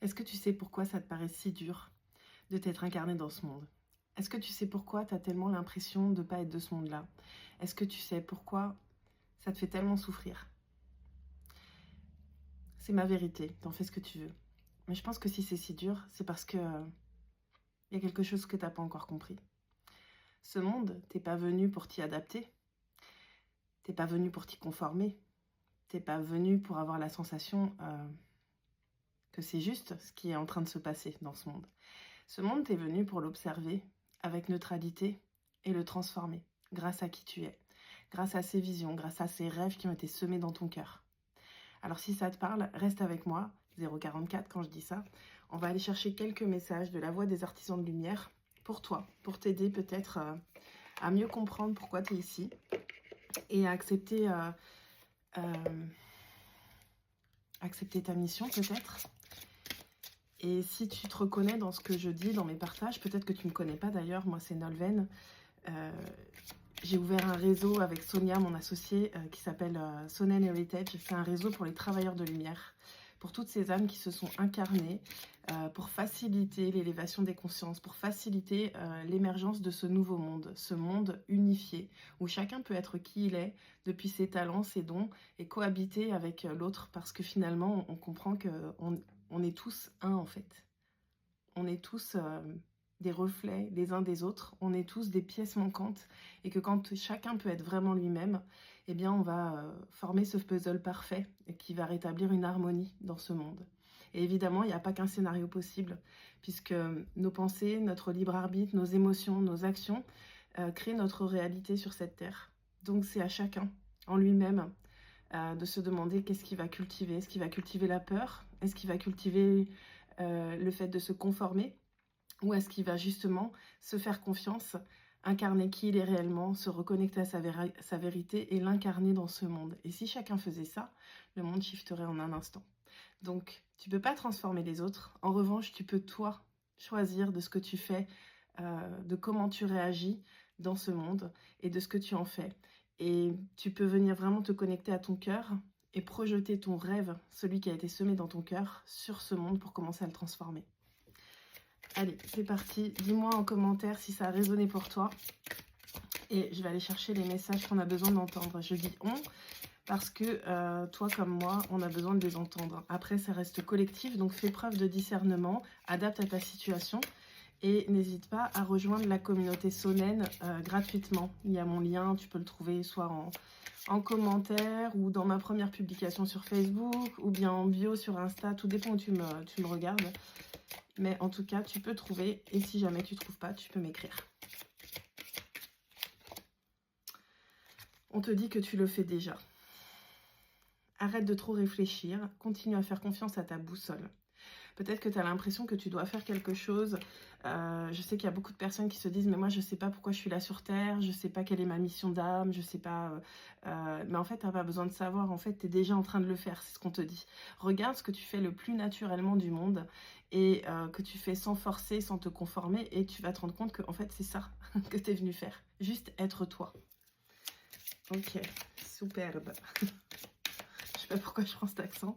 Est-ce que tu sais pourquoi ça te paraît si dur de t'être incarné dans ce monde? Est-ce que tu sais pourquoi tu as tellement l'impression de ne pas être de ce monde-là? Est-ce que tu sais pourquoi ça te fait tellement souffrir? C'est ma vérité, t'en fais ce que tu veux. Mais je pense que si c'est si dur, c'est parce que y a quelque chose que t'as pas encore compris. Ce monde, t'es pas venu pour t'y adapter, t'es pas venu pour t'y conformer, t'es pas venu pour avoir la sensation que c'est juste ce qui est en train de se passer dans ce monde. Ce monde, t'es venu pour l'observer avec neutralité et le transformer grâce à qui tu es, grâce à ces visions, grâce à ces rêves qui ont été semés dans ton cœur. Alors si ça te parle, reste avec moi, 044 quand je dis ça. On va aller chercher quelques messages de la voix des artisans de lumière pour toi, pour t'aider peut-être à mieux comprendre pourquoi tu es ici et à accepter ta mission peut-être. Et si tu te reconnais dans ce que je dis, dans mes partages, peut-être que tu ne me connais pas d'ailleurs, moi c'est Nolwenn. J'ai ouvert un réseau avec Sonia, mon associée, qui s'appelle Sonnen Heritage. C'est un réseau pour les travailleurs de lumière, pour toutes ces âmes qui se sont incarnées, pour faciliter l'élévation des consciences, pour faciliter l'émergence de ce nouveau monde, ce monde unifié, où chacun peut être qui il est, depuis ses talents, ses dons, et cohabiter avec l'autre, parce que finalement, on comprend qu'on est tous un, en fait. On est tous des reflets les uns des autres, on est tous des pièces manquantes et que quand chacun peut être vraiment lui-même, eh bien on va former ce puzzle parfait et qui va rétablir une harmonie dans ce monde. Et évidemment, il n'y a pas qu'un scénario possible puisque nos pensées, notre libre arbitre, nos émotions, nos actions créent notre réalité sur cette terre. Donc c'est à chacun, en lui-même, de se demander qu'est-ce qu'il va cultiver. Est-ce qu'il va cultiver la peur? Est-ce qu'il va cultiver le fait de se conformer? Ou est-ce qu'il va justement se faire confiance, incarner qui il est réellement, se reconnecter à sa vérité et l'incarner dans ce monde? Et si chacun faisait ça, le monde shifterait en un instant. Donc, tu peux pas transformer les autres. En revanche, tu peux, toi, choisir de ce que tu fais, de comment tu réagis dans ce monde et de ce que tu en fais. Et tu peux venir vraiment te connecter à ton cœur et projeter ton rêve, celui qui a été semé dans ton cœur, sur ce monde pour commencer à le transformer. Allez, c'est parti. Dis-moi en commentaire si ça a résonné pour toi. Et je vais aller chercher les messages qu'on a besoin d'entendre. Je dis on parce que toi comme moi, on a besoin de les entendre. Après, ça reste collectif, donc fais preuve de discernement, adapte à ta situation. Et n'hésite pas à rejoindre la communauté Sonnen gratuitement. Il y a mon lien, tu peux le trouver soit en commentaire ou dans ma première publication sur Facebook ou bien en bio sur Insta, tout dépend où tu me regardes. Mais en tout cas, tu peux trouver, et si jamais tu ne trouves pas, tu peux m'écrire. On te dit que tu le fais déjà. Arrête de trop réfléchir, continue à faire confiance à ta boussole. Peut-être que tu as l'impression que tu dois faire quelque chose. Je sais qu'il y a beaucoup de personnes qui se disent « Mais moi, je ne sais pas pourquoi je suis là sur Terre, je ne sais pas quelle est ma mission d'âme, je ne sais pas... Mais en fait, tu n'as pas besoin de savoir. En fait, tu es déjà en train de le faire, c'est ce qu'on te dit. Regarde ce que tu fais le plus naturellement du monde et que tu fais sans forcer, sans te conformer. Et tu vas te rendre compte que en fait, c'est ça que tu es venu faire. Juste être toi. Ok, superbe. Je sais pas pourquoi je prends cet accent.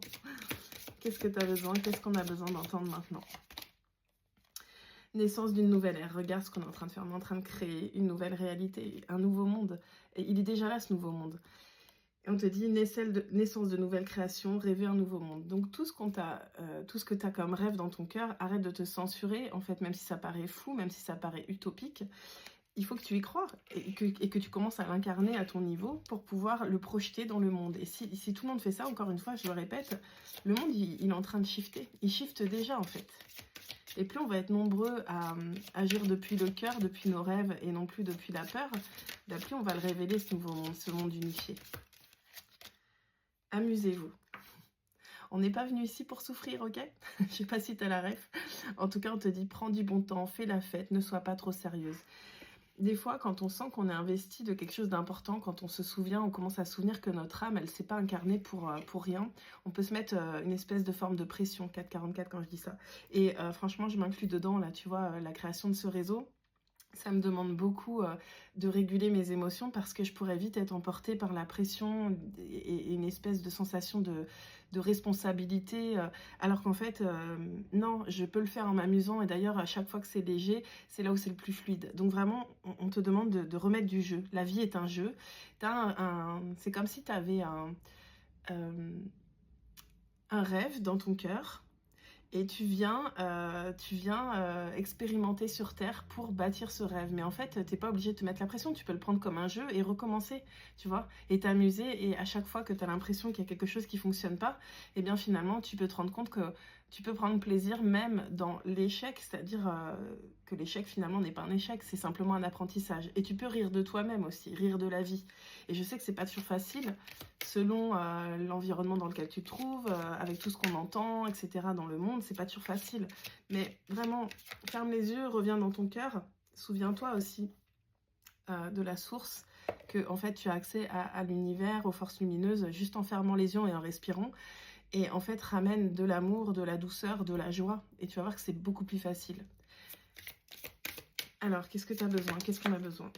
Qu'est-ce que tu as besoin? Qu'est-ce qu'on a besoin d'entendre maintenant? Naissance d'une nouvelle ère. Regarde ce qu'on est en train de faire. On est en train de créer une nouvelle réalité, un nouveau monde. Et il est déjà là, ce nouveau monde. Et on te dit naissance de nouvelles créations, rêver un nouveau monde. Donc tout ce que tu as comme rêve dans ton cœur, arrête de te censurer. En fait, même si ça paraît fou, même si ça paraît utopique, il faut que tu y crois et que tu commences à l'incarner à ton niveau pour pouvoir le projeter dans le monde. Et si tout le monde fait ça, encore une fois, je le répète, le monde, il est en train de shifter. Il shift déjà, en fait. Et plus on va être nombreux à agir depuis le cœur, depuis nos rêves et non plus depuis la peur, plus on va le révéler, ce nouveau monde, ce monde unifié. Amusez-vous. On n'est pas venu ici pour souffrir, ok? Je sais pas si tu as la ref. En tout cas, on te dit, prends du bon temps, fais la fête, ne sois pas trop sérieuse. Des fois, quand on sent qu'on est investi de quelque chose d'important, quand on se souvient, on commence à se souvenir que notre âme, elle ne s'est pas incarnée pour rien, on peut se mettre une espèce de forme de pression, 444 quand je dis ça. Et franchement, je m'inclus dedans, là, tu vois, la création de ce réseau. Ça me demande beaucoup de réguler mes émotions parce que je pourrais vite être emportée par la pression et une espèce de sensation de responsabilité, alors qu'en fait, non, je peux le faire en m'amusant et d'ailleurs, à chaque fois que c'est léger, c'est là où c'est le plus fluide. Donc vraiment, on te demande de remettre du jeu. La vie est un jeu. C'est comme si tu avais euh, un rêve dans ton cœur et tu viens expérimenter sur Terre pour bâtir ce rêve. Mais en fait, t'es pas obligé de te mettre la pression, tu peux le prendre comme un jeu et recommencer, tu vois, et t'amuser. Et à chaque fois que tu as l'impression qu'il y a quelque chose qui fonctionne pas, eh bien finalement, tu peux te rendre compte que tu peux prendre plaisir même dans l'échec, c'est-à-dire que l'échec finalement n'est pas un échec, c'est simplement un apprentissage. Et tu peux rire de toi-même aussi, rire de la vie. Et je sais que c'est pas toujours facile, selon l'environnement dans lequel tu te trouves, avec tout ce qu'on entend, etc. dans le monde, c'est pas toujours facile. Mais vraiment, ferme les yeux, reviens dans ton cœur. Souviens-toi aussi de la source, que en fait tu as accès à l'univers, aux forces lumineuses, juste en fermant les yeux et en respirant. Et en fait, ramène de l'amour, de la douceur, de la joie. Et tu vas voir que c'est beaucoup plus facile. Alors, qu'est-ce que tu as besoin? Qu'est-ce qu'on a besoin?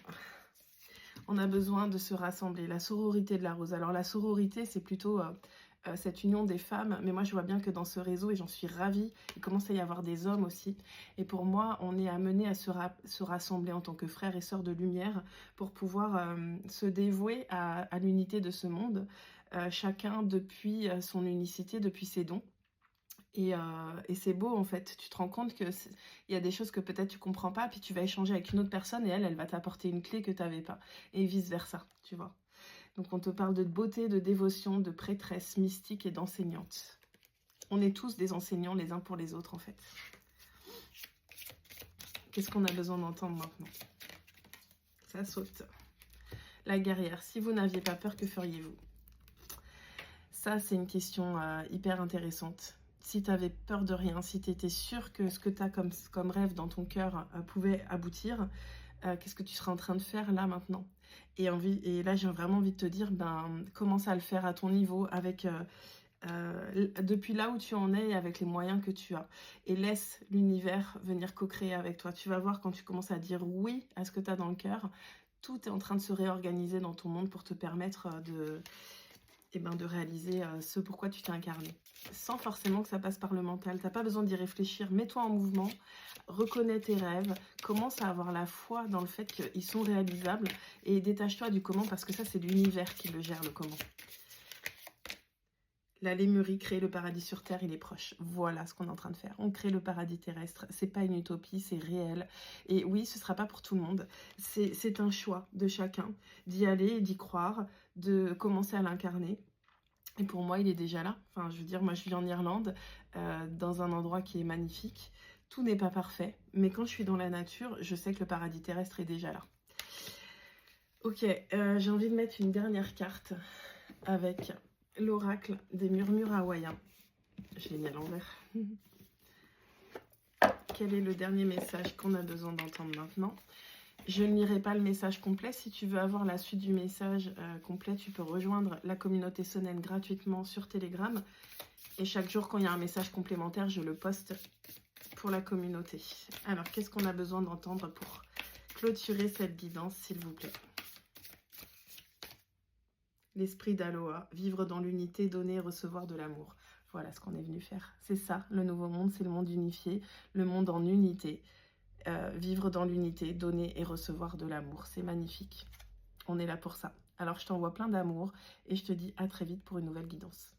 On a besoin de se rassembler. La sororité de la rose. Alors, la sororité, c'est plutôt cette union des femmes. Mais moi, je vois bien que dans ce réseau, et j'en suis ravie, il commence à y avoir des hommes aussi. Et pour moi, on est amené à se rassembler en tant que frères et sœurs de lumière pour pouvoir se dévouer à l'unité de ce monde. Chacun depuis son unicité, depuis ses dons. Et c'est beau en fait, tu te rends compte qu'il y a des choses que peut-être tu comprends pas, puis tu vas échanger avec une autre personne et elle va t'apporter une clé que tu n'avais pas. Et vice versa, tu vois. Donc on te parle de beauté, de dévotion, de prêtresse mystique et d'enseignante. On est tous des enseignants les uns pour les autres en fait. Qu'est-ce qu'on a besoin d'entendre maintenant? Ça saute. La guerrière, si vous n'aviez pas peur, que feriez-vous? Ça, c'est une question hyper intéressante. Si tu avais peur de rien, si tu étais sûr que ce que tu as comme rêve dans ton cœur pouvait aboutir, qu'est-ce que tu serais en train de faire là maintenant? Et là, j'ai vraiment envie de te dire, commence à le faire à ton niveau, avec depuis là où tu en es et avec les moyens que tu as. Et laisse l'univers venir co-créer avec toi. Tu vas voir quand tu commences à dire oui à ce que tu as dans le cœur, tout est en train de se réorganiser dans ton monde pour te permettre de réaliser ce pourquoi tu t'es incarné. Sans forcément que ça passe par le mental. Tu n'as pas besoin d'y réfléchir. Mets-toi en mouvement, reconnais tes rêves, commence à avoir la foi dans le fait qu'ils sont réalisables et détache-toi du comment parce que ça, c'est l'univers qui le gère, le comment. La Lémurie, créer le paradis sur Terre, il est proche. Voilà ce qu'on est en train de faire. On crée le paradis terrestre. C'est pas une utopie, c'est réel. Et oui, ce sera pas pour tout le monde. C'est un choix de chacun d'y aller, d'y croire, de commencer à l'incarner. Et pour moi, il est déjà là. Enfin, je veux dire, moi, je vis en Irlande, dans un endroit qui est magnifique. Tout n'est pas parfait, mais quand je suis dans la nature, je sais que le paradis terrestre est déjà là. Ok, j'ai envie de mettre une dernière carte avec l'oracle des murmures hawaïens. Je l'ai mis à l'envers. Quel est le dernier message qu'on a besoin d'entendre maintenant? Je ne lirai pas le message complet. Si tu veux avoir la suite du message complet, tu peux rejoindre la communauté Sonen gratuitement sur Telegram. Et chaque jour, quand il y a un message complémentaire, je le poste pour la communauté. Alors, qu'est-ce qu'on a besoin d'entendre pour clôturer cette guidance, s'il vous plaît? L'esprit d'Aloha, vivre dans l'unité, donner et recevoir de l'amour. Voilà ce qu'on est venu faire. C'est ça, le nouveau monde, c'est le monde unifié, le monde en unité. Vivre dans l'unité, donner et recevoir de l'amour. C'est magnifique. On est là pour ça. Alors, je t'envoie plein d'amour et je te dis à très vite pour une nouvelle guidance.